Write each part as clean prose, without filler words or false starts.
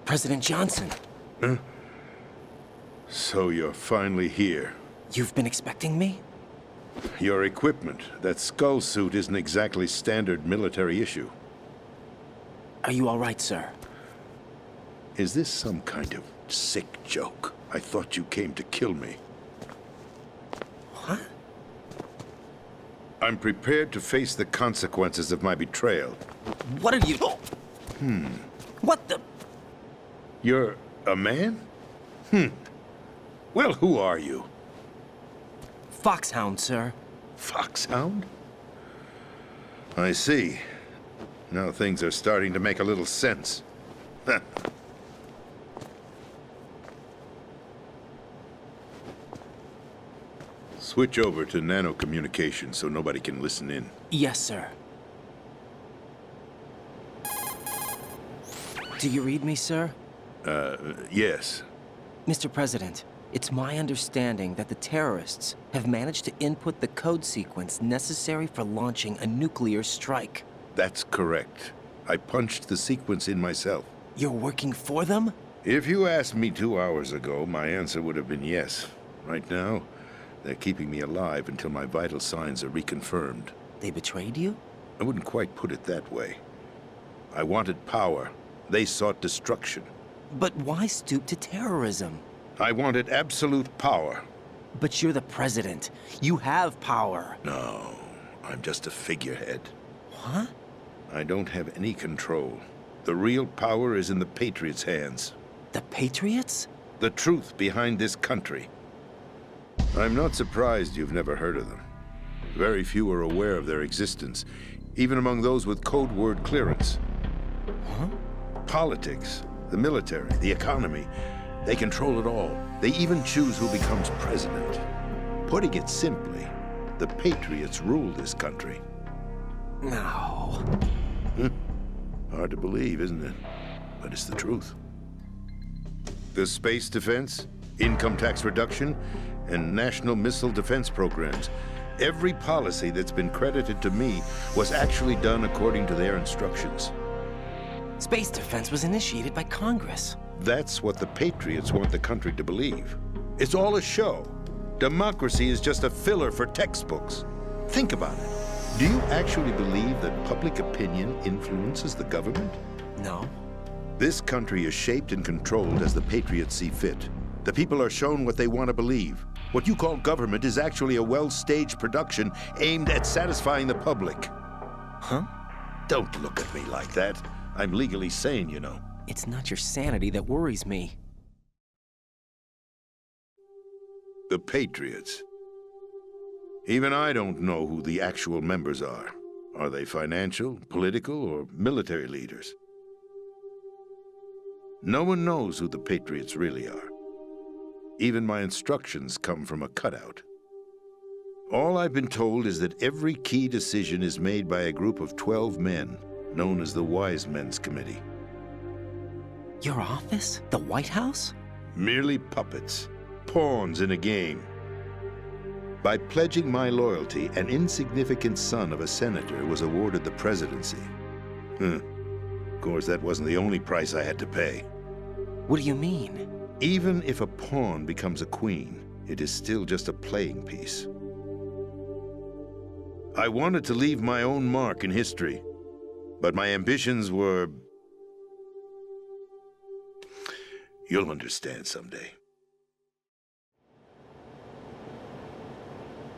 President Johnson. Huh? So you're finally here. You've been expecting me? Your equipment, that skull suit, isn't exactly standard military issue. Are you all right, sir? Is this some kind of sick joke? I thought you came to kill me. What? I'm prepared to face the consequences of my betrayal. What are you... What the... You're a man? Well, who are you? Foxhound, sir. Foxhound? I see. Now things are starting to make a little sense. Switch over to nano-communication so nobody can listen in. Yes, sir. Do you read me, sir? Yes. Mr. President, it's my understanding that the terrorists have managed to input the code sequence necessary for launching a nuclear strike. That's correct. I punched the sequence in myself. You're working for them? If you asked me 2 hours ago, my answer would have been yes. Right now, they're keeping me alive until my vital signs are reconfirmed. They betrayed you? I wouldn't quite put it that way. I wanted power. They sought destruction. But why stoop to terrorism? I wanted absolute power. But you're the president. You have power. No, I'm just a figurehead. What? I don't have any control. The real power is in the Patriots' hands. The Patriots? The truth behind this country. I'm not surprised you've never heard of them. Very few are aware of their existence, even among those with code word clearance. Huh? Politics, the military, the economy, they control it all. They even choose who becomes president. Putting it simply, the Patriots rule this country. No. Hard to believe, isn't it? But it's the truth. The space defense, income tax reduction, and national missile defense programs. Every policy that's been credited to me was actually done according to their instructions. Space defense was initiated by Congress. That's what the Patriots want the country to believe. It's all a show. Democracy is just a filler for textbooks. Think about it. Do you actually believe that public opinion influences the government? No. This country is shaped and controlled as the Patriots see fit. The people are shown what they want to believe. What you call government is actually a well-staged production aimed at satisfying the public. Huh? Don't look at me like that. I'm legally sane, you know. It's not your sanity that worries me. The Patriots. Even I don't know who the actual members are. Are they financial, political, or military leaders? No one knows who the Patriots really are. Even my instructions come from a cutout. All I've been told is that every key decision is made by a group of 12 men, known as the Wise Men's Committee. Your office? The White House? Merely puppets, pawns in a game. By pledging my loyalty, an insignificant son of a senator was awarded the presidency. Of course, that wasn't the only price I had to pay. What do you mean? Even if a pawn becomes a queen, it is still just a playing piece. I wanted to leave my own mark in history, but my ambitions were... You'll understand someday.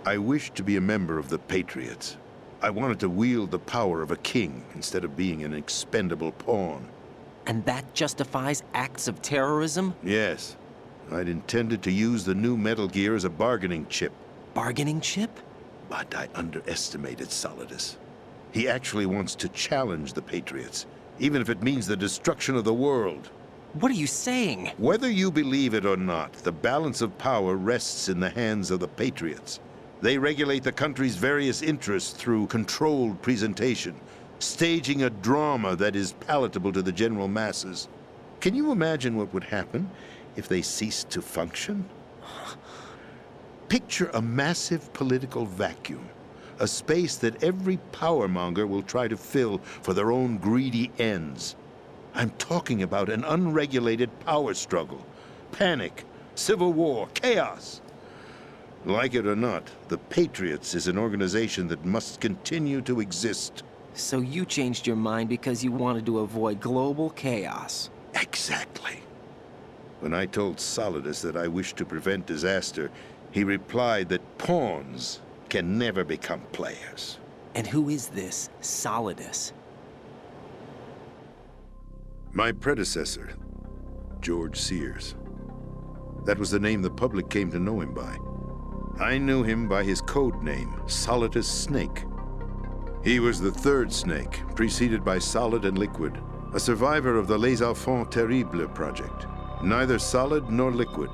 I wished to be a member of the Patriots. I wanted to wield the power of a king instead of being an expendable pawn. And that justifies acts of terrorism? Yes. I'd intended to use the new Metal Gear as a bargaining chip. Bargaining chip? But I underestimated Solidus. He actually wants to challenge the Patriots, even if it means the destruction of the world. What are you saying? Whether you believe it or not, the balance of power rests in the hands of the Patriots. They regulate the country's various interests through controlled presentation, staging a drama that is palatable to the general masses. Can you imagine what would happen if they ceased to function? Picture a massive political vacuum, a space that every powermonger will try to fill for their own greedy ends. I'm talking about an unregulated power struggle. Panic, civil war, chaos. Like it or not, the Patriots is an organization that must continue to exist. So you changed your mind because you wanted to avoid global chaos. Exactly. When I told Solidus that I wished to prevent disaster, he replied that pawns can never become players. And who is this Solidus? My predecessor, George Sears. That was the name the public came to know him by. I knew him by his code name, Solidus Snake. He was the third snake, preceded by Solid and Liquid, a survivor of the Les Enfants Terribles project. Neither solid nor liquid,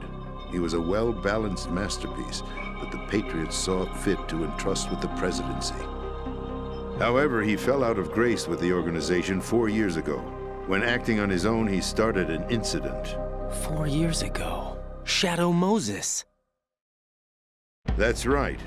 he was a well-balanced masterpiece that the Patriots saw fit to entrust with the presidency. However, he fell out of grace with the organization 4 years ago. When acting on his own, he started an incident. 4 years ago. Shadow Moses. That's right.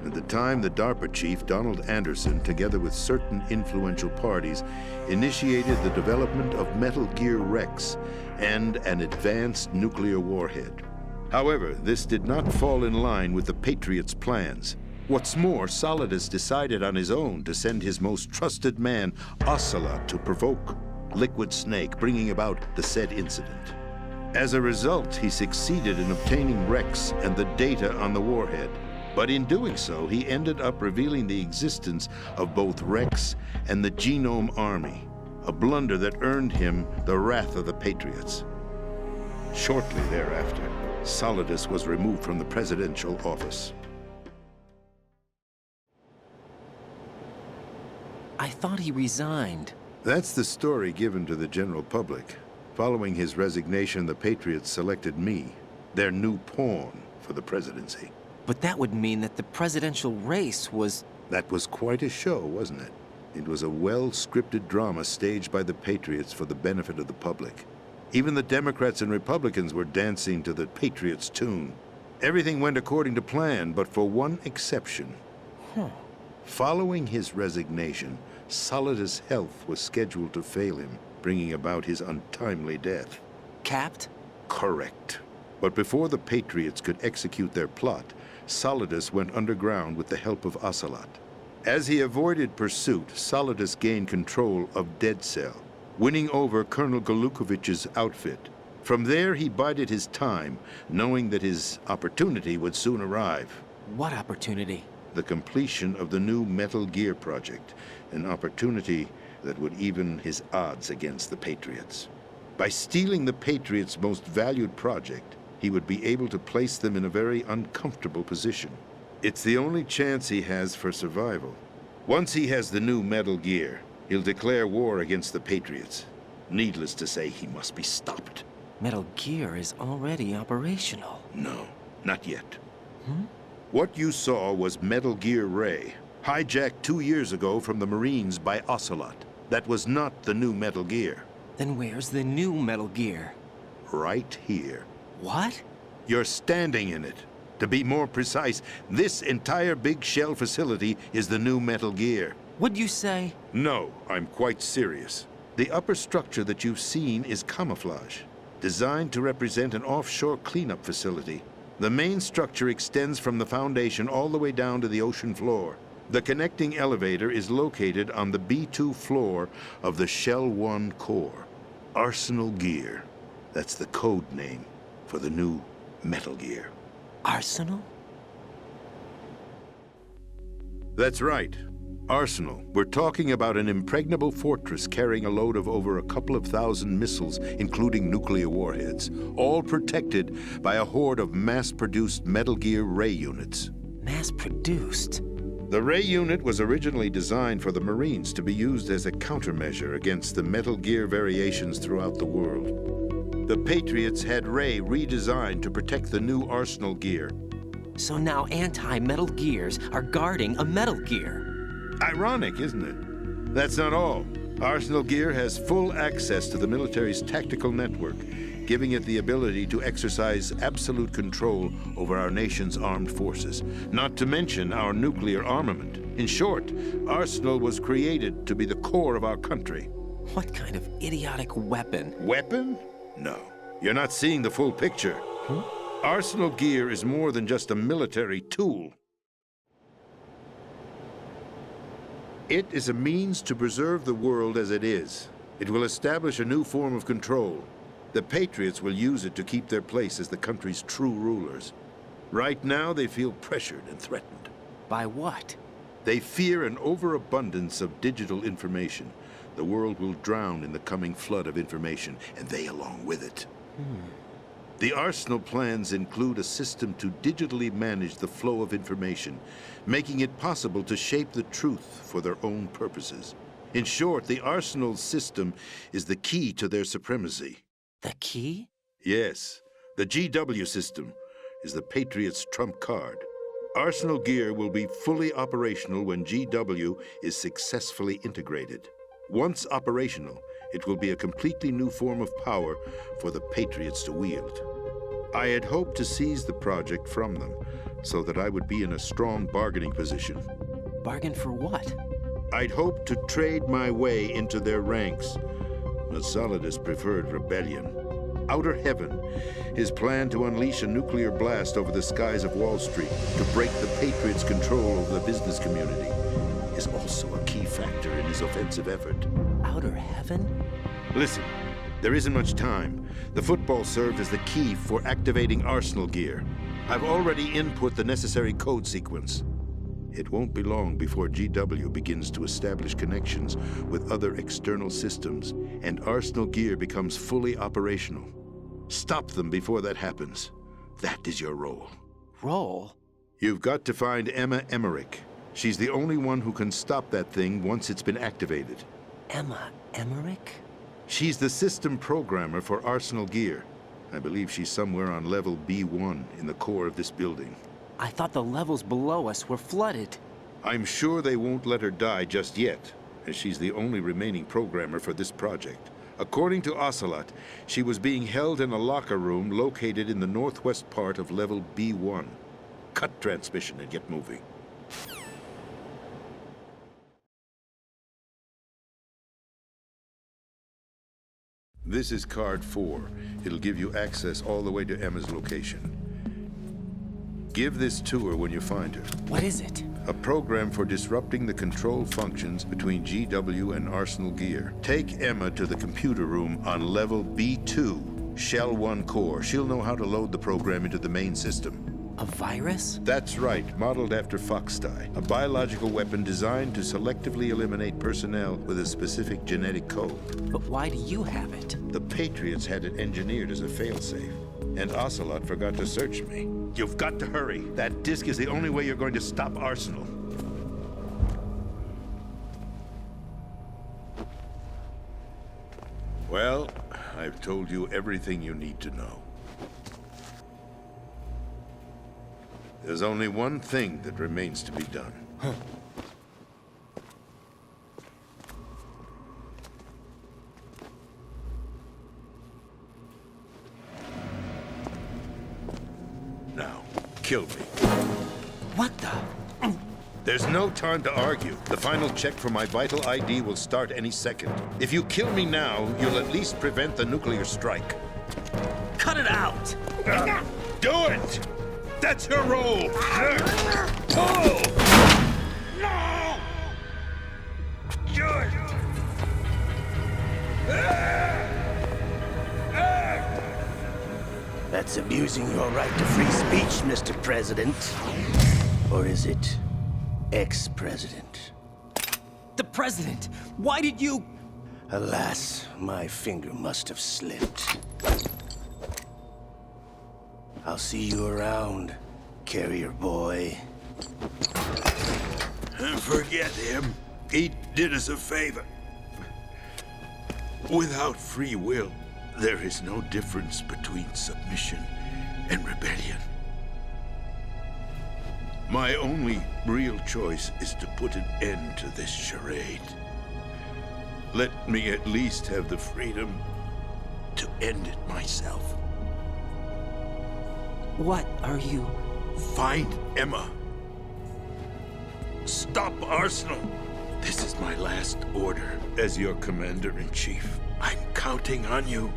At the time, the DARPA chief, Donald Anderson, together with certain influential parties, initiated the development of Metal Gear Rex and an advanced nuclear warhead. However, this did not fall in line with the Patriots' plans. What's more, Solidus decided on his own to send his most trusted man, Ocelot, to provoke Liquid Snake, bringing about the said incident. As a result, he succeeded in obtaining Rex and the data on the warhead. But in doing so, he ended up revealing the existence of both Rex and the Genome Army, a blunder that earned him the wrath of the Patriots. Shortly thereafter, Solidus was removed from the presidential office. I thought he resigned. That's the story given to the general public. Following his resignation, the Patriots selected me, their new pawn, for the presidency. But that would mean that the presidential race was... That was quite a show, wasn't it? It was a well-scripted drama staged by the Patriots for the benefit of the public. Even the Democrats and Republicans were dancing to the Patriots' tune. Everything went according to plan, but for one exception. Following his resignation, Solidus' health was scheduled to fail him, bringing about his untimely death. Capped? Correct. But before the Patriots could execute their plot, Solidus went underground with the help of Ocelot. As he avoided pursuit, Solidus gained control of Dead Cell, winning over Colonel Golukovich's outfit. From there, he bided his time, knowing that his opportunity would soon arrive. What opportunity? The completion of the new Metal Gear project, an opportunity that would even his odds against the Patriots. By stealing the Patriots' most valued project, he would be able to place them in a very uncomfortable position. It's the only chance he has for survival. Once he has the new Metal Gear, he'll declare war against the Patriots. Needless to say, he must be stopped. Metal Gear is already operational. No, not yet. What you saw was Metal Gear Ray, hijacked 2 years ago from the Marines by Ocelot. That was not the new Metal Gear. Then where's the new Metal Gear? Right here. What? You're standing in it. To be more precise, this entire big shell facility is the new Metal Gear. What'd you say? No, I'm quite serious. The upper structure that you've seen is camouflage, designed to represent an offshore cleanup facility. The main structure extends from the foundation all the way down to the ocean floor. The connecting elevator is located on the B2 floor of the Shell 1 core. Arsenal Gear. That's the code name for the new Metal Gear. Arsenal? That's right. Arsenal. We're talking about an impregnable fortress carrying a load of over a couple of thousand missiles, including nuclear warheads, all protected by a horde of mass-produced Metal Gear Ray units. Mass-produced? The Ray unit was originally designed for the Marines to be used as a countermeasure against the Metal Gear variations throughout the world. The Patriots had Ray redesigned to protect the new Arsenal Gear. So now anti-Metal Gears are guarding a Metal Gear. Ironic, isn't it? That's not all. Arsenal Gear has full access to the military's tactical network, giving it the ability to exercise absolute control over our nation's armed forces, not to mention our nuclear armament. In short, Arsenal was created to be the core of our country. What kind of idiotic weapon? Weapon? No. You're not seeing the full picture. Arsenal gear is more than just a military tool. It is a means to preserve the world as it is. It will establish a new form of control. The Patriots will use it to keep their place as the country's true rulers. Right now, they feel pressured and threatened. By what? They fear an overabundance of digital information. The world will drown in the coming flood of information, and they along with it. The Arsenal plans include a system to digitally manage the flow of information, making it possible to shape the truth for their own purposes. In short, the Arsenal system is the key to their supremacy. The key? Yes, the GW system is the Patriots' trump card. Arsenal gear will be fully operational when GW is successfully integrated. Once operational, it will be a completely new form of power for the Patriots to wield. I had hoped to seize the project from them so that I would be in a strong bargaining position. Bargain for what? I'd hoped to trade my way into their ranks, but Solidus preferred rebellion. Outer Heaven, his plan to unleash a nuclear blast over the skies of Wall Street to break the Patriots' control over the business community, is also a key factor in his offensive effort. Outer Heaven? Listen, there isn't much time. The football served as the key for activating Arsenal gear. I've already input the necessary code sequence. It won't be long before GW begins to establish connections with other external systems, and Arsenal gear becomes fully operational. Stop them before that happens. That is your role. Role? You've got to find Emma Emmerich. She's the only one who can stop that thing once it's been activated. Emma Emmerich? She's the system programmer for Arsenal gear. I believe she's somewhere on level B1 in the core of this building. I thought the levels below us were flooded. I'm sure they won't let her die just yet, as she's the only remaining programmer for this project. According to Ocelot, she was being held in a locker room located in the northwest part of level B1. Cut transmission and get moving. This is card 4. It'll give you access all the way to Emma's location. Give this to her when you find her. What is it? A program for disrupting the control functions between GW and Arsenal gear. Take Emma to the computer room on level B2, Shell 1 core. She'll know how to load the program into the main system. A virus? That's right, modeled after Foxdie, a biological weapon designed to selectively eliminate personnel with a specific genetic code. But why do you have it? The Patriots had it engineered as a failsafe, and Ocelot forgot to search me. You've got to hurry. That disk is the only way you're going to stop Arsenal. Well, I've told you everything you need to know. There's only one thing that remains to be done. Now, kill me. What the? There's no time to argue. The final check for my vital ID will start any second. If you kill me now, you'll at least prevent the nuclear strike. Cut it out! Do it! That's your role! Pull! No! Do it! That's abusing your right to free speech, Mr. President. Or is it ex-president? The president! Why did you... Alas, my finger must have slipped. I'll see you around, carrier boy. Forget him. He did us a favor. Without free will, there is no difference between submission and rebellion. My only real choice is to put an end to this charade. Let me at least have the freedom to end it myself. What are you... Find Emma. Stop Arsenal. This is my last order. As your commander-in-chief. I'm counting on you.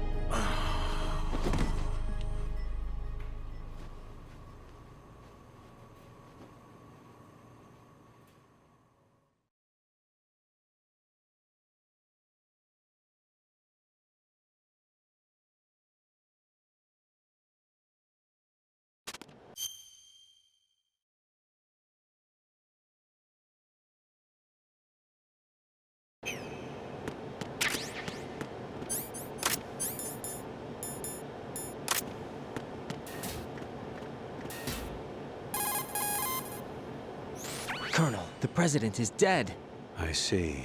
Colonel, the president is dead. I see.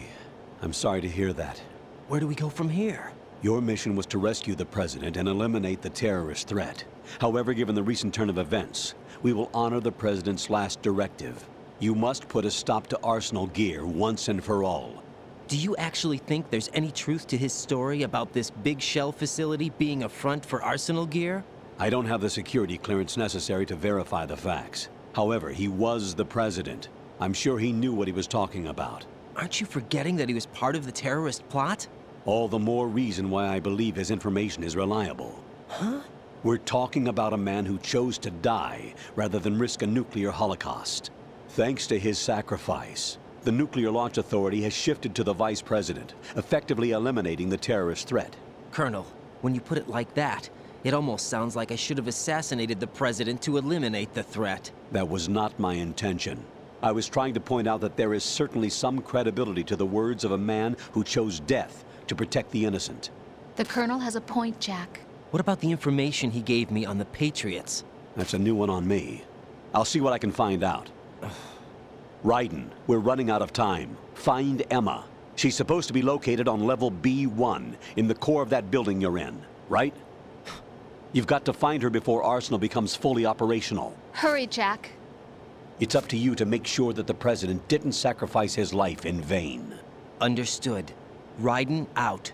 I'm sorry to hear that. Where do we go from here? Your mission was to rescue the president and eliminate the terrorist threat. However, given the recent turn of events, we will honor the president's last directive. You must put a stop to Arsenal Gear once and for all. Do you actually think there's any truth to his story about this big shell facility being a front for Arsenal Gear? I don't have the security clearance necessary to verify the facts. However, he was the president. I'm sure he knew what he was talking about. Aren't you forgetting that he was part of the terrorist plot? All the more reason why I believe his information is reliable. Huh? We're talking about a man who chose to die rather than risk a nuclear holocaust. Thanks to his sacrifice, the Nuclear Launch Authority has shifted to the vice president, effectively eliminating the terrorist threat. Colonel, when you put it like that, it almost sounds like I should have assassinated the president to eliminate the threat. That was not my intention. I was trying to point out that there is certainly some credibility to the words of a man who chose death to protect the innocent. The Colonel has a point, Jack. What about the information he gave me on the Patriots? That's a new one on me. I'll see what I can find out. Raiden, we're running out of time. Find Emma. She's supposed to be located on level B1, in the core of that building you're in, right? You've got to find her before Arsenal becomes fully operational. Hurry, Jack. It's up to you to make sure that the president didn't sacrifice his life in vain. Understood. Raiden out.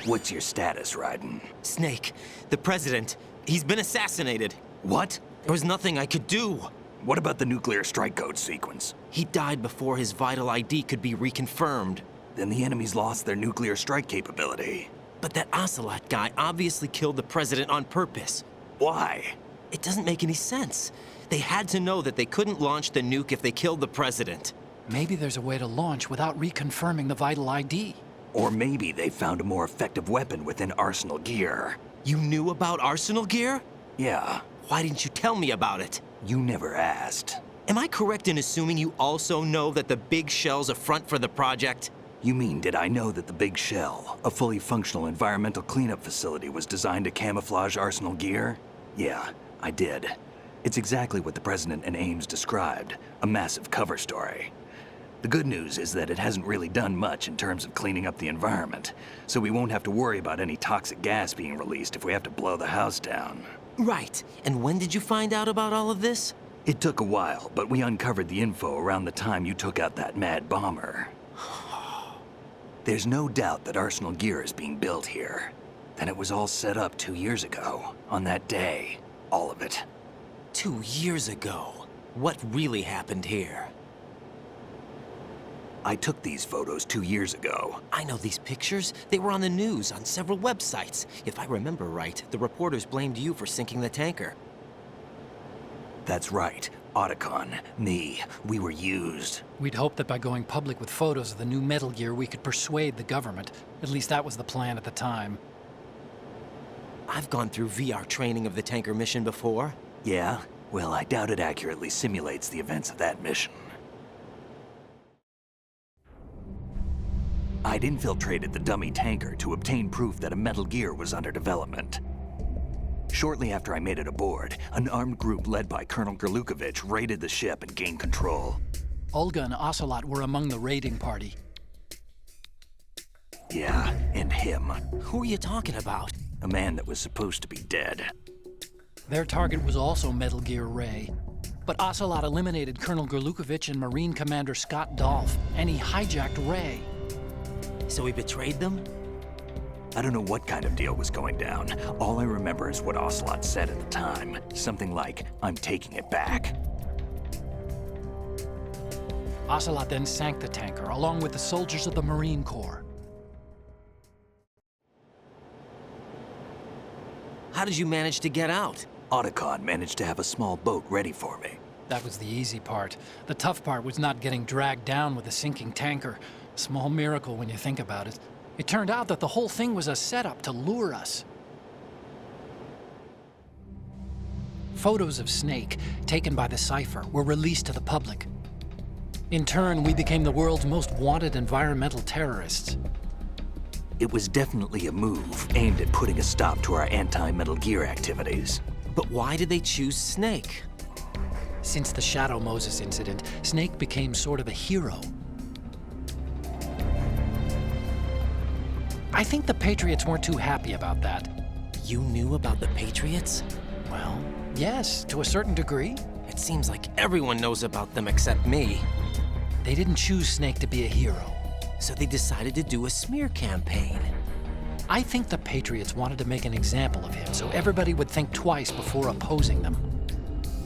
What's your status, Raiden? Snake, the president, he's been assassinated. What? There was nothing I could do. What about the nuclear strike code sequence? He died before his vital ID could be reconfirmed. Then the enemy's lost their nuclear strike capability. But that Ocelot guy obviously killed the president on purpose. Why? It doesn't make any sense. They had to know that they couldn't launch the nuke if they killed the president. Maybe there's a way to launch without reconfirming the vital ID. Or maybe they found a more effective weapon within Arsenal Gear. You knew about Arsenal Gear? Yeah, Why didn't you tell me about it? you never asked. Am I correct in assuming you also know that the big shell's a front for the project? You mean, did I know that the Big Shell, a fully functional environmental cleanup facility, was designed to camouflage Arsenal Gear? Yeah, I did. It's exactly what the President and Ames described, a massive cover story. The good news is that it hasn't really done much in terms of cleaning up the environment, so we won't have to worry about any toxic gas being released if we have to blow the house down. Right. And when did you find out about all of this? It took a while, but we uncovered the info around the time you took out that mad bomber. There's no doubt that Arsenal Gear is being built here. Then it was all set up 2 years ago, on that day. All of it. 2 years ago. What really happened here? I took these photos 2 years ago. I know these pictures. They were on the news, on several websites. If I remember right, the reporters blamed you for sinking the tanker. That's right. Otacon, me, we were used. We'd hoped that by going public with photos of the new Metal Gear, we could persuade the government. At least that was the plan at the time. I've gone through VR training of the tanker mission before. Yeah? Well, I doubt it accurately simulates the events of that mission. I'd infiltrated the dummy tanker to obtain proof that a Metal Gear was under development. Shortly after I made it aboard, an armed group led by Colonel Gerlukovich raided the ship and gained control. Olga and Ocelot were among the raiding party. Yeah, and him. Who are you talking about? A man that was supposed to be dead. Their target was also Metal Gear Ray. But Ocelot eliminated Colonel Gerlukovich and Marine Commander Scott Dolph, and he hijacked Ray. So he betrayed them? I don't know what kind of deal was going down. All I remember is what Ocelot said at the time. Something like, "I'm taking it back." Ocelot then sank the tanker, along with the soldiers of the Marine Corps. How did you manage to get out? Otacon managed to have a small boat ready for me. That was the easy part. The tough part was not getting dragged down with a sinking tanker. A small miracle when you think about it. It turned out that the whole thing was a setup to lure us. Photos of Snake, taken by the Cypher, were released to the public. In turn, we became the world's most wanted environmental terrorists. It was definitely a move aimed at putting a stop to our anti-Metal Gear activities. But why did they choose Snake? Since the Shadow Moses incident, Snake became sort of a hero. I think the Patriots weren't too happy about that. You knew about the Patriots? Well, yes, to a certain degree. It seems like everyone knows about them except me. They didn't choose Snake to be a hero. So they decided to do a smear campaign. I think the Patriots wanted to make an example of him so everybody would think twice before opposing them.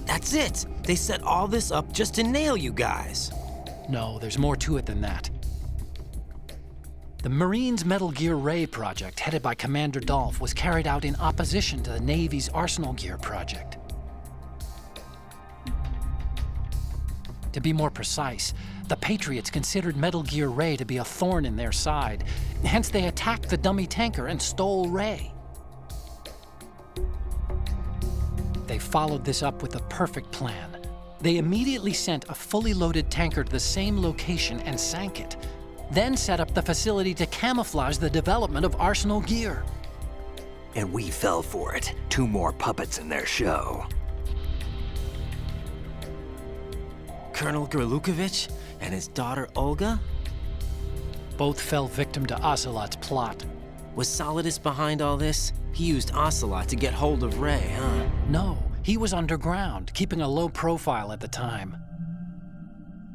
That's it! They set all this up just to nail you guys. No, there's more to it than that. The Marines' Metal Gear Ray project, headed by Commander Dolph, was carried out in opposition to the Navy's Arsenal Gear project. To be more precise, the Patriots considered Metal Gear Ray to be a thorn in their side. Hence, they attacked the dummy tanker and stole Ray. They followed this up with a perfect plan. They immediately sent a fully loaded tanker to the same location and sank it, then set up the facility to camouflage the development of Arsenal Gear. And we fell for it. 2 more puppets in their show. Colonel Gerlukovich and his daughter Olga? Both fell victim to Ocelot's plot. Was Solidus behind all this? He used Ocelot to get hold of Ray, huh? No, he was underground, keeping a low profile at the time.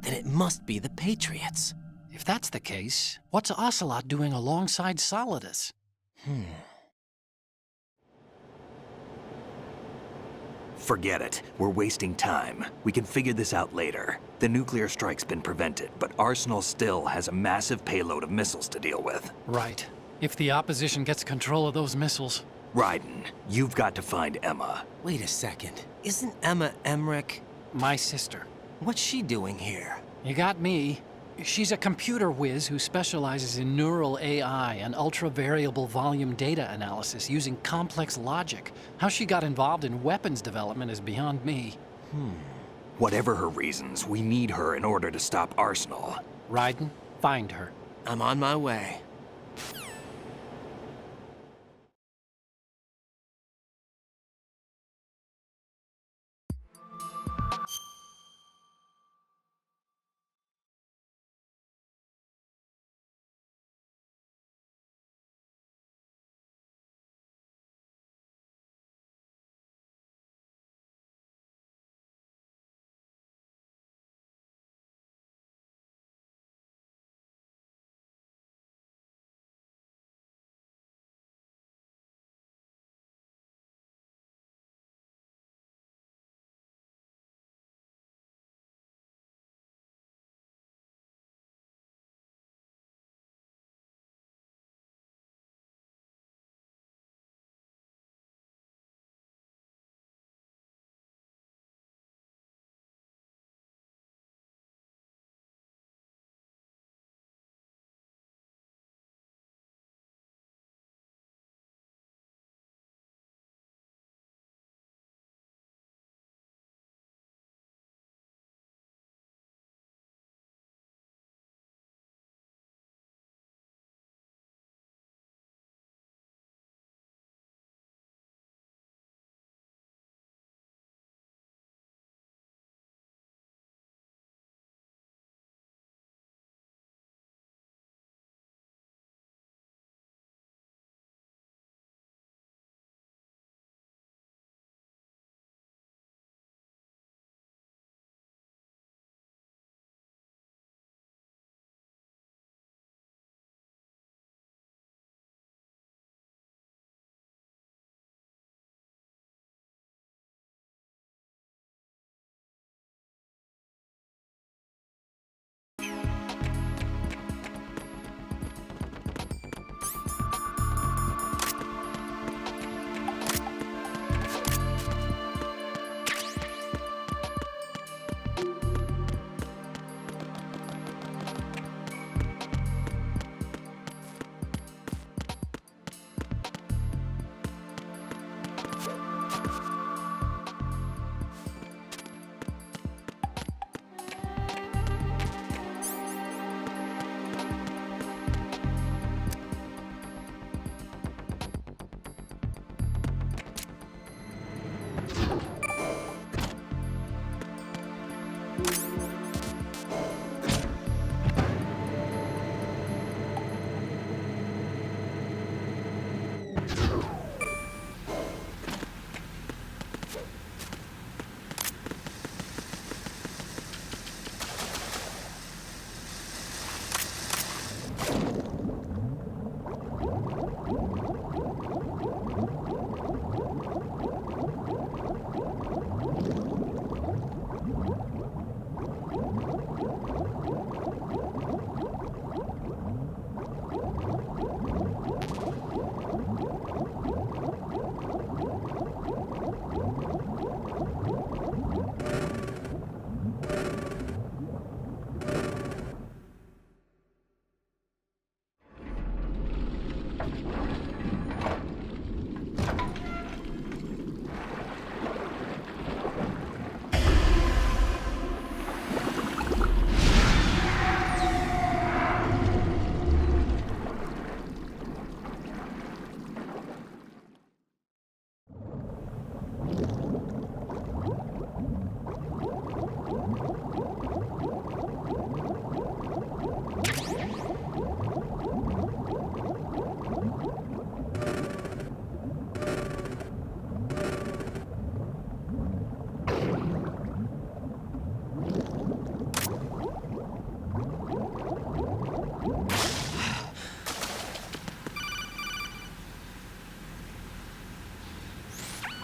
Then it must be the Patriots. If that's the case, what's Ocelot doing alongside Solidus? Forget it. We're wasting time. We can figure this out later. The nuclear strike's been prevented, but Arsenal still has a massive payload of missiles to deal with. Right. If the opposition gets control of those missiles. Raiden, you've got to find Emma. Wait a second. Isn't Emma Emmerich? My sister. What's she doing here? You got me. She's a computer whiz who specializes in neural AI and ultra-variable volume data analysis using complex logic. How she got involved in weapons development is beyond me. Whatever her reasons, we need her in order to stop Arsenal. Raiden, find her. I'm on my way.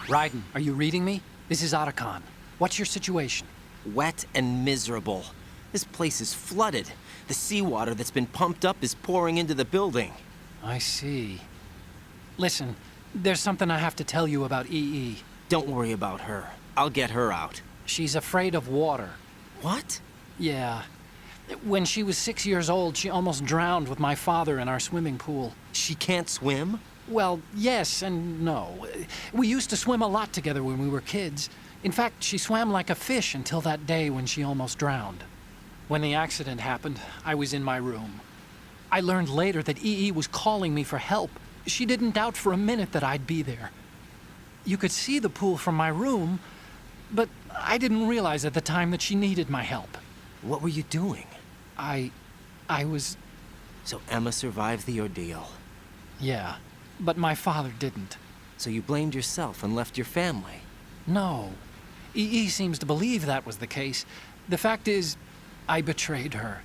Raiden, are you reading me? This is Otacon. What's your situation? Wet and miserable. This place is flooded. The seawater that's been pumped up is pouring into the building. I see. Listen, there's something I have to tell you about EE. Don't worry about her. I'll get her out. She's afraid of water. What? Yeah. When she was 6 years old, she almost drowned with my father in our swimming pool. She can't swim? Well, yes and no. We used to swim a lot together when we were kids. In fact, she swam like a fish until that day when she almost drowned. When the accident happened, I was in my room. I learned later that EE was calling me for help. She didn't doubt for a minute that I'd be there. You could see the pool from my room, but I didn't realize at the time that she needed my help. What were you doing? I was... So Emma survived the ordeal. Yeah, but my father didn't. So you blamed yourself and left your family? No. EE seems to believe that was the case. The fact is, I betrayed her.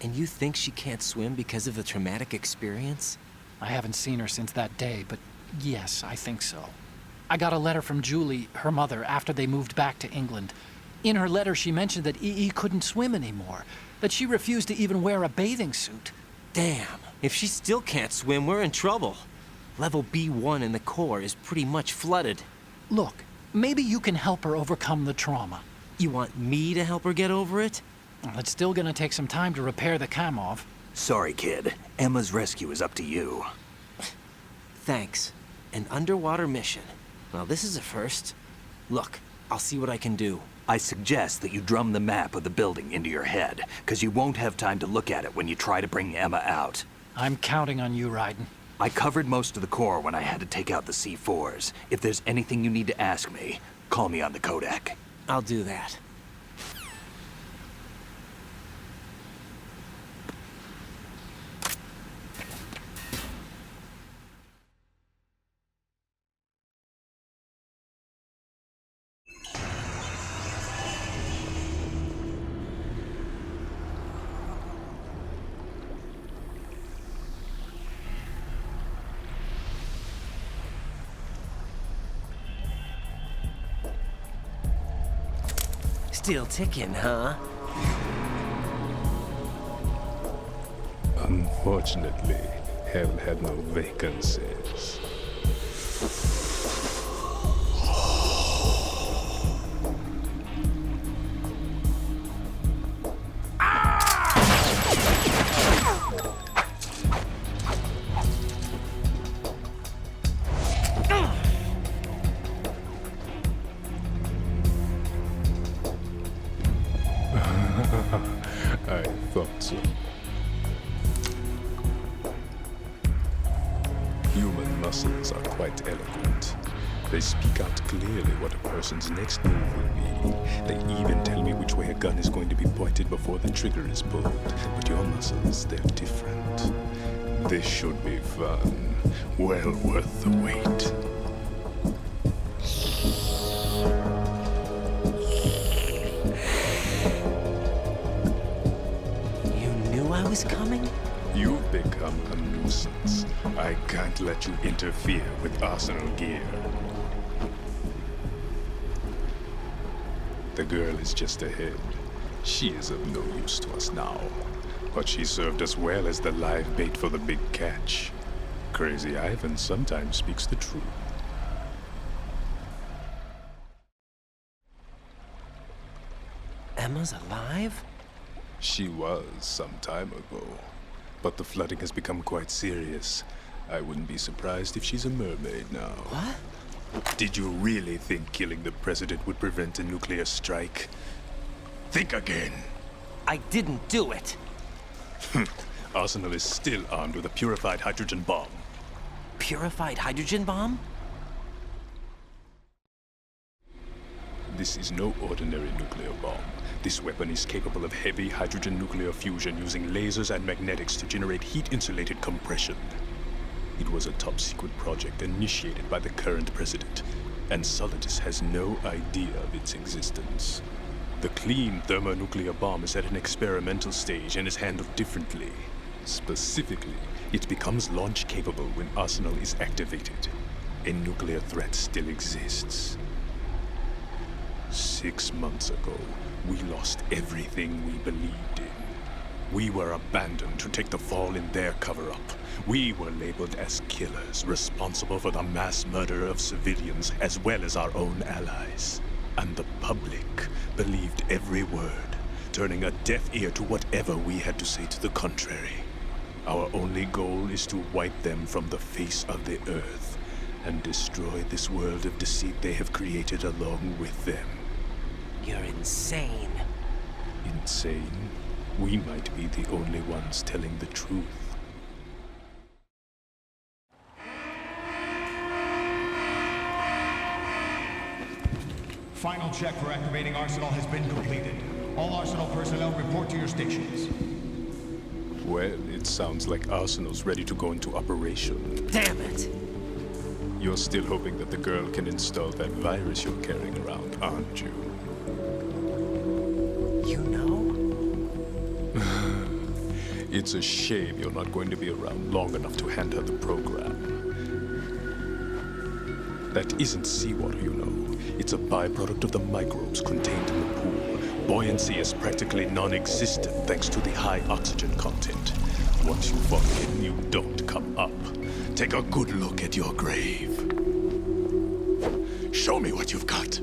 And you think she can't swim because of the traumatic experience? I haven't seen her since that day, but yes, I think so. I got a letter from Julie, her mother, after they moved back to England. In her letter, she mentioned that EE couldn't swim anymore, that she refused to even wear a bathing suit. Damn, if she still can't swim, we're in trouble. Level B1 in the core is pretty much flooded. Look, maybe you can help her overcome the trauma. You want me to help her get over it? Well, it's still gonna take some time to repair the Kamov. Sorry, kid. Emma's rescue is up to you. Thanks. An underwater mission. Well, this is a first. Look, I'll see what I can do. I suggest that you drum the map of the building into your head, because you won't have time to look at it when you try to bring Emma out. I'm counting on you, Raiden. I covered most of the core when I had to take out the C4s. If there's anything you need to ask me, call me on the codec. I'll do that. Still ticking, huh? Unfortunately, hell had no vacancies. I thought so. Human muscles are quite eloquent. They speak out clearly what a person's next move will be. They even tell me which way a gun is going to be pointed before the trigger is pulled. But your muscles, they're different. This should be fun. Well worth the wait. I was coming? You've become a nuisance. I can't let you interfere with Arsenal gear. The girl is just ahead. She is of no use to us now. But she served us well as the live bait for the big catch. Crazy Ivan sometimes speaks the truth. Emma's alive? She was some time ago, but the flooding has become quite serious. I wouldn't be surprised if she's a mermaid now. What? Did you really think killing the president would prevent a nuclear strike? Think again. I didn't do it. Arsenal is still armed with a purified hydrogen bomb. Purified hydrogen bomb? This is no ordinary nuclear bomb. This weapon is capable of heavy hydrogen nuclear fusion using lasers and magnetics to generate heat-insulated compression. It was a top-secret project initiated by the current president, and Solidus has no idea of its existence. The clean thermonuclear bomb is at an experimental stage and is handled differently. Specifically, it becomes launch-capable when Arsenal is activated. a nuclear threat still exists. 6 months ago, we lost everything we believed in. We were abandoned to take the fall in their cover-up. We were labeled as killers, responsible for the mass murder of civilians as well as our own allies. And the public believed every word, turning a deaf ear to whatever we had to say to the contrary. Our only goal is to wipe them from the face of the earth and destroy this world of deceit they have created along with them. You're insane. Insane? We might be the only ones telling the truth. Final check for activating Arsenal has been completed. All Arsenal personnel report to your stations. Well, it sounds like Arsenal's ready to go into operation. Damn it! You're still hoping that the girl can install that virus you're carrying around, aren't you? You know? It's a shame you're not going to be around long enough to hand her the program. That isn't seawater, you know. It's a byproduct of the microbes contained in the pool. Buoyancy is practically non-existent thanks to the high oxygen content. Once you fall in, you don't come up. Take a good look at your grave. Show me what you've got.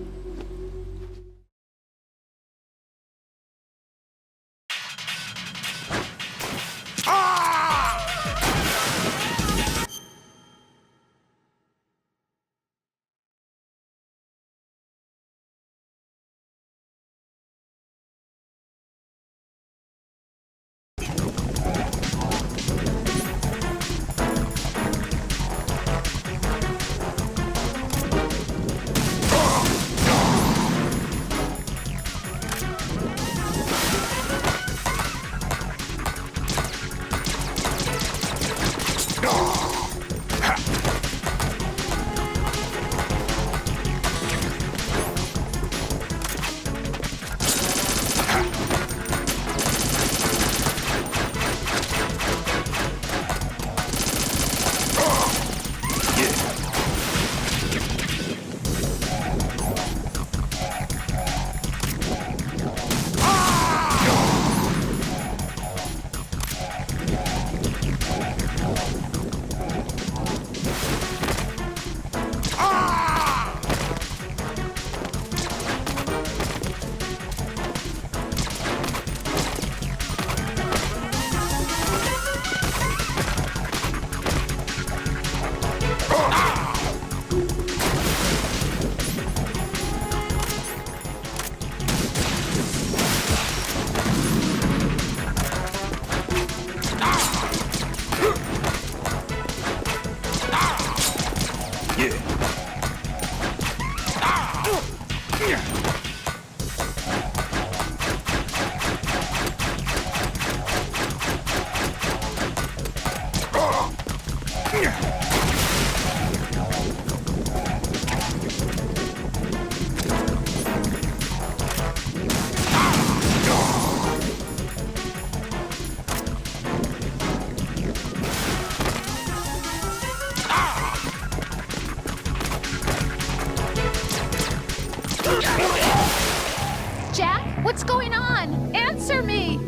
Jack, what's going on? Answer me!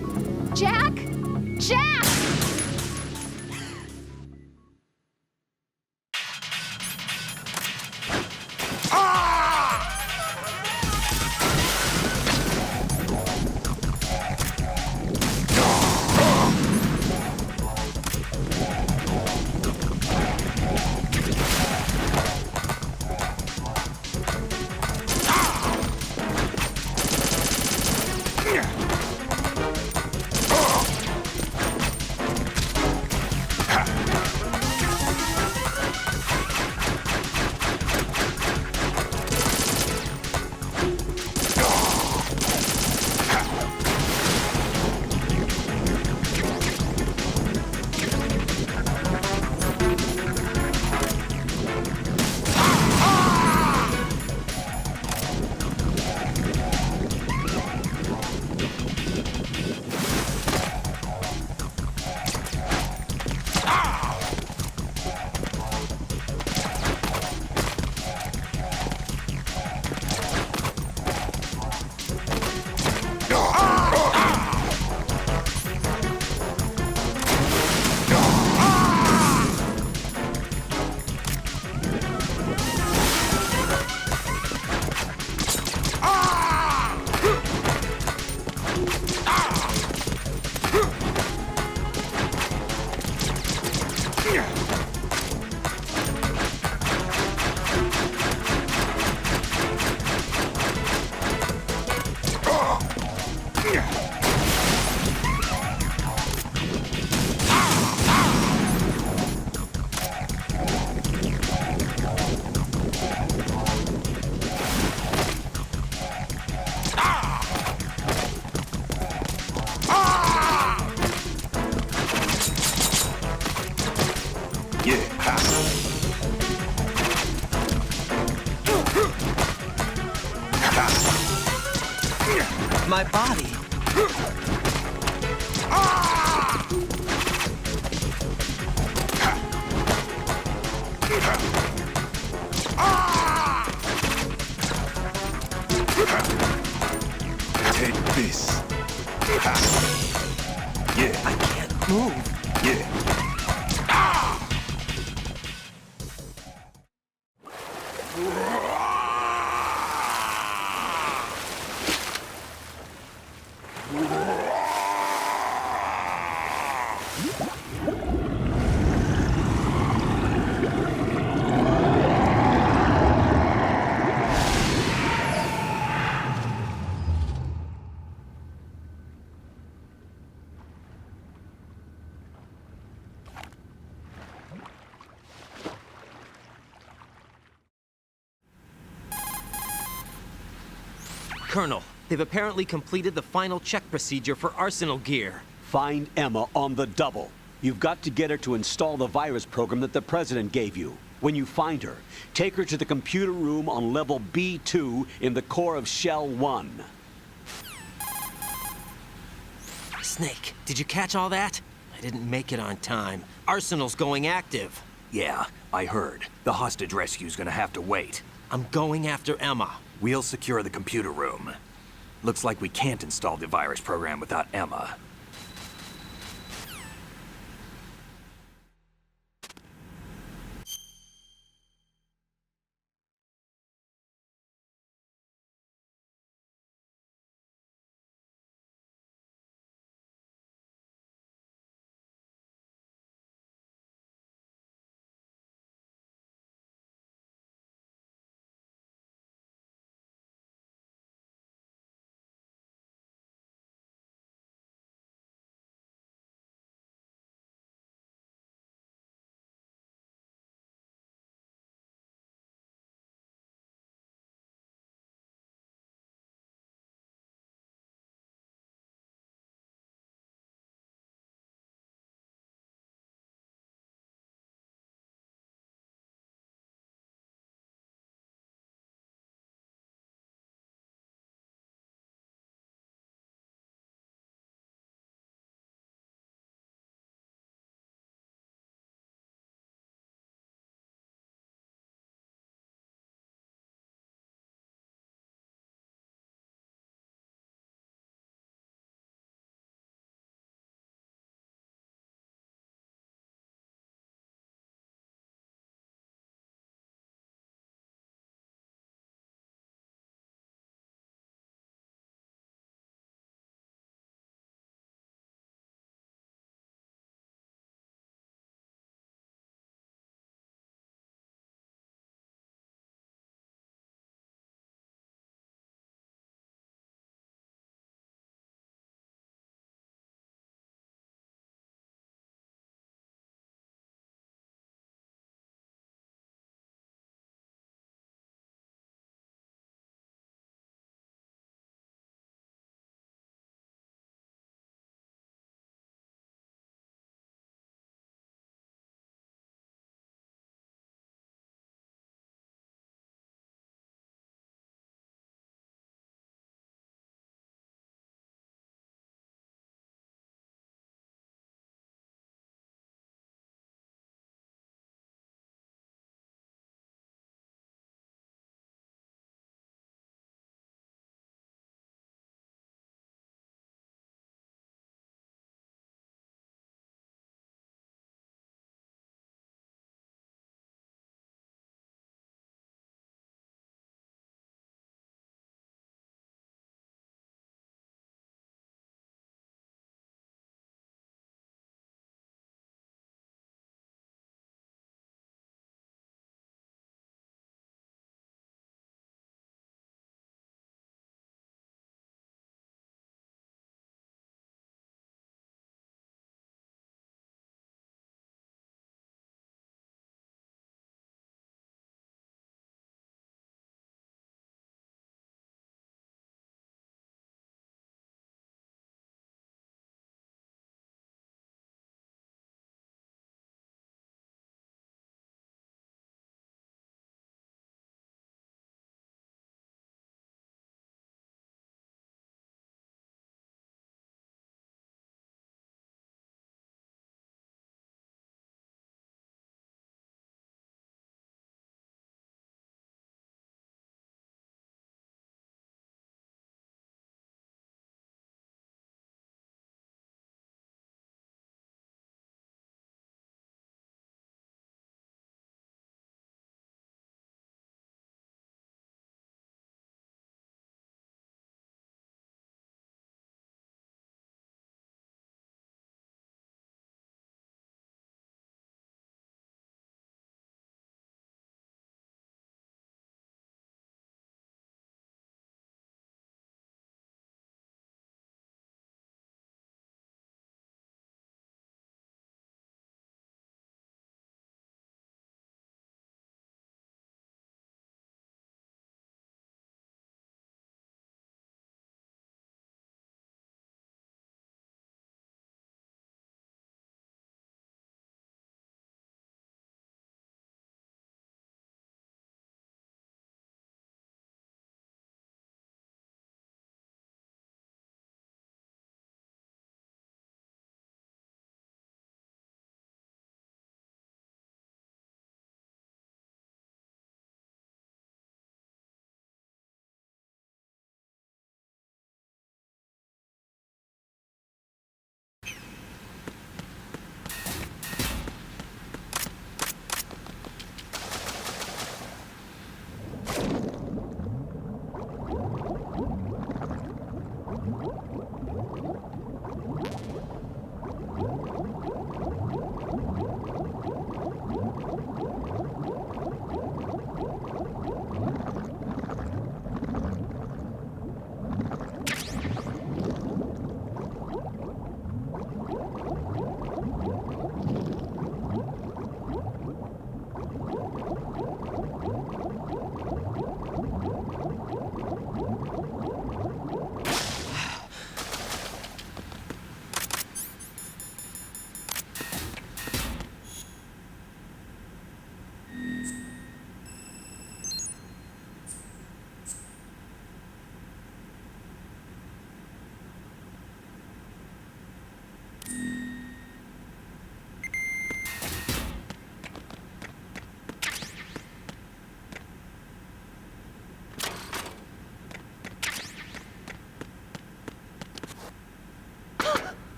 Jack? Jack! My body. Take this. Yeah. I can't move. Yeah. Colonel, they've apparently completed the final check procedure for arsenal gear. Find Emma on the double. You've got to get her to install the virus program that the President gave you. When you find her, take her to the computer room on level B2 in the core of Shell 1. Snake, did you catch all that? I didn't make it on time. Arsenal's going active. Yeah, I heard. The hostage rescue's gonna have to wait. I'm going after Emma. We'll secure the computer room. Looks like we can't install the virus program without Emma.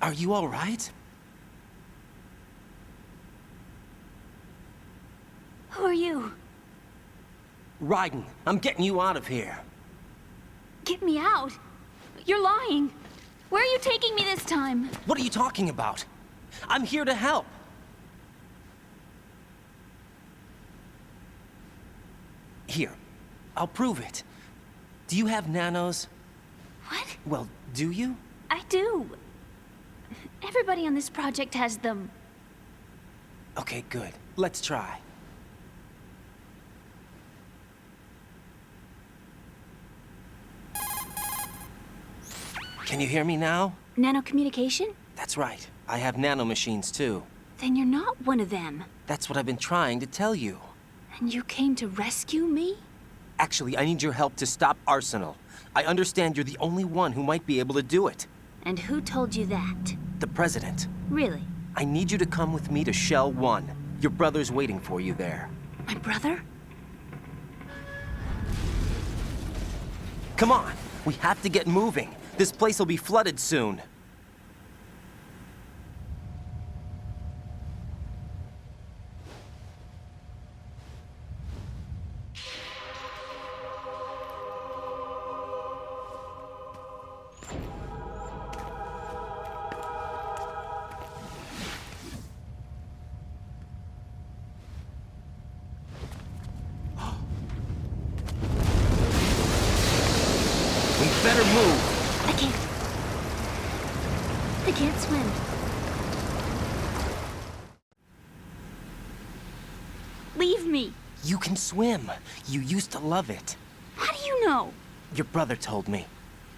Are you all right? Who are you? Raiden, I'm getting you out of here. Get me out. You're lying. Where are you taking me this time? What are you talking about? I'm here to help. Here, I'll prove it. Do you have nanos? What? Well, do you? I do. Everybody on this project has them. Okay, good. Let's try. Can you hear me now? Nanocommunication? That's right. I have nanomachines too. Then you're not one of them. That's what I've been trying to tell you. And you came to rescue me? Actually, I need your help to stop Arsenal. I understand you're the only one who might be able to do it. And who told you that? The President. Really? I need you to come with me to Shell 1. Your brother's waiting for you there. My brother? Come on, we have to get moving. This place will be flooded soon. We better move. I can't. I can't swim. Leave me. You can swim. You used to love it. How do you know? Your brother told me.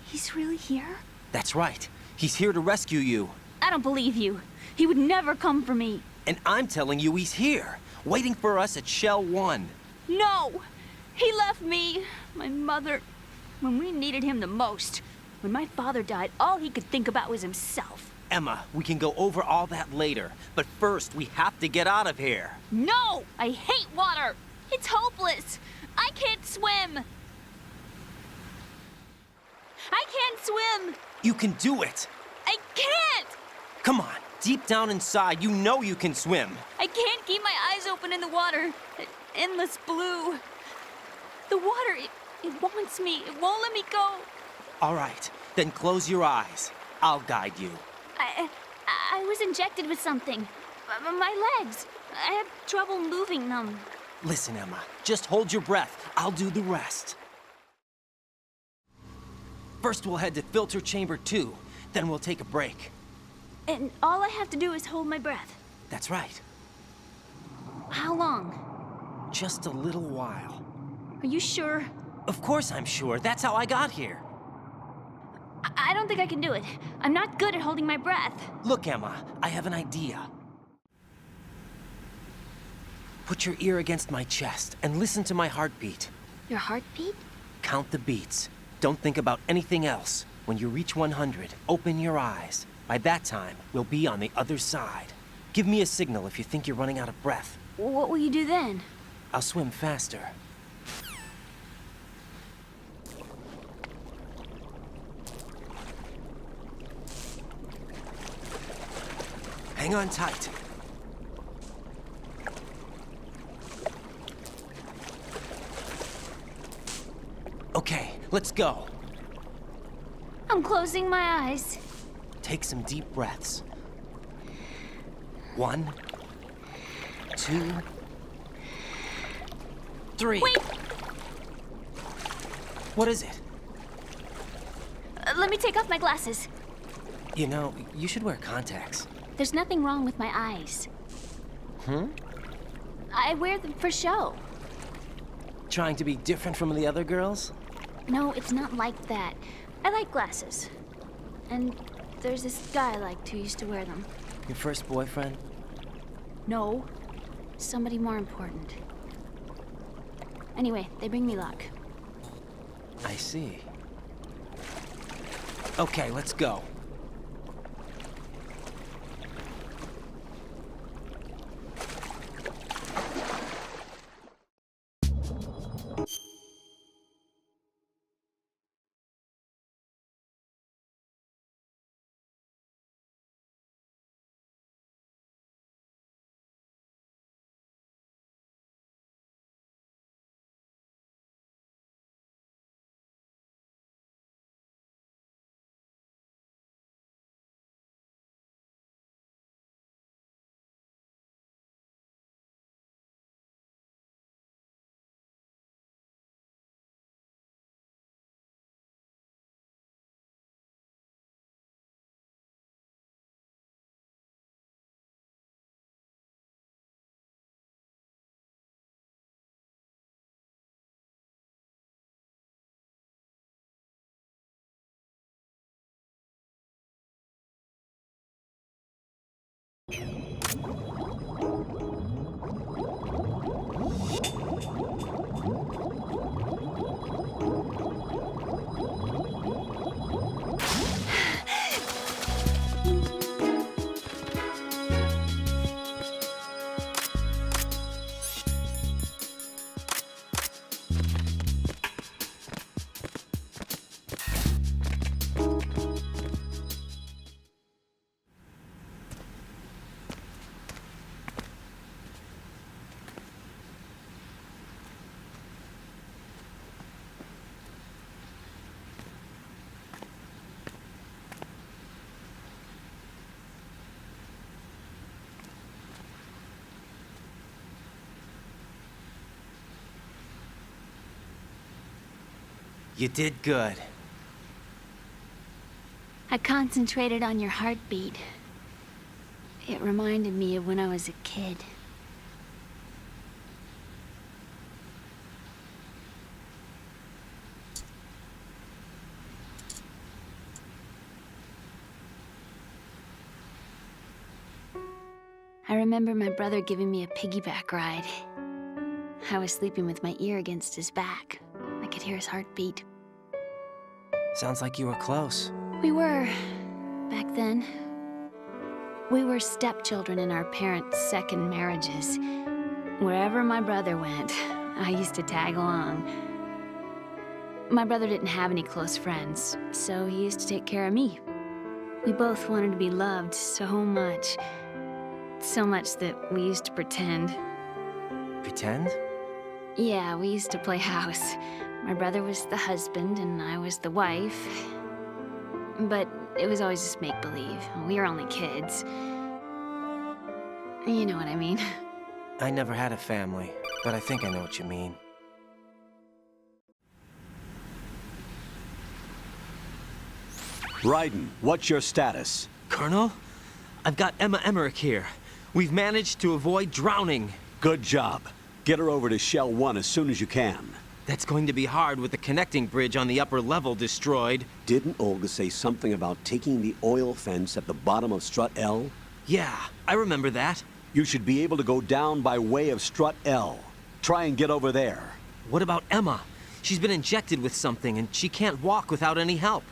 He's really here? That's right. He's here to rescue you. I don't believe you. He would never come for me. And I'm telling you he's here, waiting for us at Shell 1. No! He left me, my mother, when we needed him the most. When my father died, all he could think about was himself. Emma, we can go over all that later, but first we have to get out of here. No! I hate water! It's hopeless! I can't swim! I can't swim! You can do it. I can't! Come on, deep down inside, you know you can swim. I can't keep my eyes open in the water. Endless blue. The water, it wants me. It won't let me go. All right, then close your eyes. I'll guide you. I was injected with something. My legs. I have trouble moving them. Listen, Emma, just hold your breath. I'll do the rest. First, we'll head to filter chamber 2. Then we'll take a break. And all I have to do is hold my breath. That's right. How long? Just a little while. Are you sure? Of course I'm sure. That's how I got here. I don't think I can do it. I'm not good at holding my breath. Look, Emma, I have an idea. Put your ear against my chest and listen to my heartbeat. Your heartbeat? Count the beats. Don't think about anything else. When you reach 100, open your eyes. By that time, we'll be on the other side. Give me a signal if you think you're running out of breath. What will you do then? I'll swim faster. Hang on tight. Okay, let's go. I'm closing my eyes. Take some deep breaths. 1, 2, 3. Wait! What is it? Let me take off my glasses. You know, you should wear contacts. There's nothing wrong with my eyes. I wear them for show. Trying to be different from the other girls? No, it's not like that. I like glasses. And there's this guy I liked who used to wear them. Your first boyfriend? No. Somebody more important. Anyway, they bring me luck. I see. Okay, let's go. You did good. I concentrated on your heartbeat. It reminded me of when I was a kid. I remember my brother giving me a piggyback ride. I was sleeping with my ear against his back. I could hear his heartbeat. Sounds like you were close. We were, back then. We were stepchildren in our parents' second marriages. Wherever my brother went, I used to tag along. My brother didn't have any close friends, so he used to take care of me. We both wanted to be loved so much. So much that we used to pretend. Pretend? Yeah, we used to play house. My brother was the husband and I was the wife. But it was always just make-believe. We were only kids. You know what I mean. I never had a family, but I think I know what you mean. Raiden, what's your status? Colonel, I've got Emma Emmerich here. We've managed to avoid drowning. Good job. Get her over to Shell 1 as soon as you can. That's going to be hard with the connecting bridge on the upper level destroyed. Didn't Olga say something about taking the oil fence at the bottom of Strut L? Yeah, I remember that. You should be able to go down by way of Strut L. Try and get over there. What about Emma? She's been injected with something and she can't walk without any help.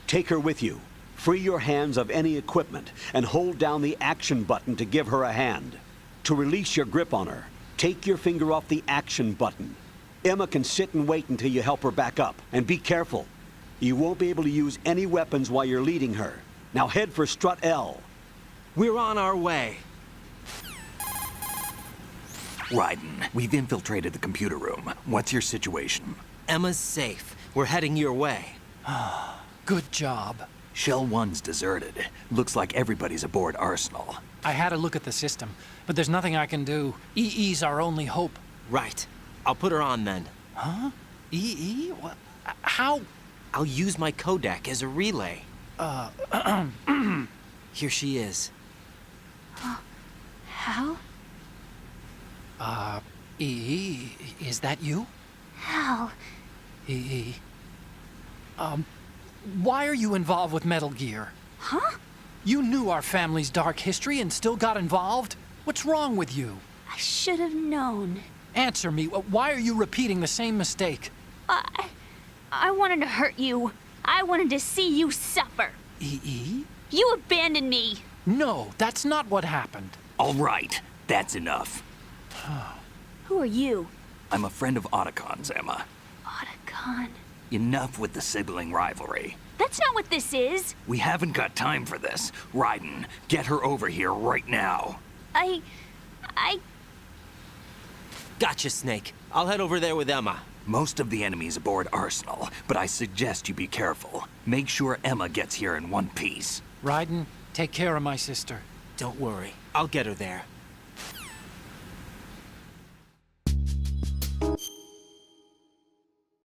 Take her with you. Free your hands of any equipment and hold down the action button to give her a hand. To release your grip on her, take your finger off the action button. Emma can sit and wait until you help her back up. And be careful. You won't be able to use any weapons while you're leading her. Now head for Strut L. We're on our way. Raiden, we've infiltrated the computer room. What's your situation? Emma's safe. We're heading your way. Good job. Shell 1's deserted. Looks like everybody's aboard Arsenal. I had a look at the system, but there's nothing I can do. EE's our only hope. Right. I'll put her on then. Huh? EE? What? How? I'll use my Kodak as a relay. Here she is. How? EE, is that you? How? EE. Why are you involved with Metal Gear? Huh? You knew our family's dark history and still got involved? What's wrong with you? I should have known. Answer me. Why are you repeating the same mistake? I wanted to hurt you. I wanted to see you suffer. EE? You abandoned me. No, that's not what happened. All right, that's enough. Who are you? I'm a friend of Otacon's, Emma. Otacon. Enough with the sibling rivalry. That's not what this is. We haven't got time for this. Raiden, get her over here right now. I... Gotcha, Snake. I'll head over there with Emma. Most of the enemy's aboard Arsenal, but I suggest you be careful. Make sure Emma gets here in one piece. Raiden, take care of my sister. Don't worry. I'll get her there.